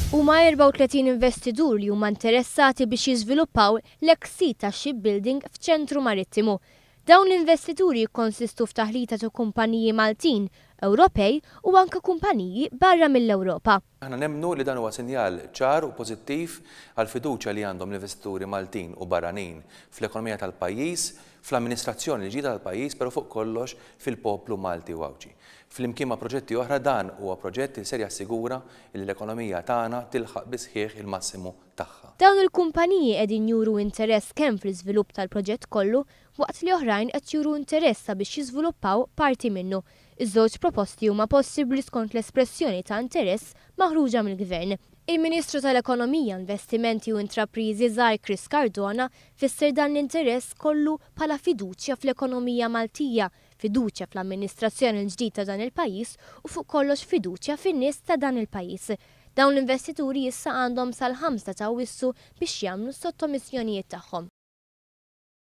Huma 34 investitur li huma interessati biex jiżviluppaw l-sit tax-shipbuilding f'Ċentru Marittimu. Dawn l-investituri jikkonsistu f'taħlita ta' kumpaniji Maltin, Ewropej u anke kumpaniji barra mill-Ewropa. Aħna nemmnu li dan huwa sinjal ċar u pożittiv għal fiduċja li għandhom l-investituri Maltin u barranin fl-ekonomija tal-pajjiż, fl-amministrazzjoni ġdida tal-pajjiż, però fuq kollox fil-poplu Malti u Għawġi. Flimkien ma' proġetti oħra dan huwa proġett li ser jassigura li l-ekonomija tagħna tilħaq bi sħiħ il-massimu tagħha. Dawn il-kumpaniji qegħdin juru interess kemm fl-iżvilupp tal-proġett kollu waqt li oħrajn qed juru interess biex jiżviluppaw parti minnu. Iż-żewġ proposti huma possibbli skont l-espressjoni ta' interess maħruġa mill-Gvern. Il-Ministru tal-Ekonomija, Investimenti u Intrapriżi Żgħar Chris Cardona fisser dan l-interess kollu bħala fiduċja fl-ekonomija Maltija, fiduċja fl-amministrazzjoni l-ġdid ta' dan il-pajjiż u fuq kollox fiduċja fin-nies ta' dan il-pajjiż. Dawn l-investituri issa għandhom sal-5 ta' Awwissu biex jagħmlu s-sottomisjonijiet tagħhom.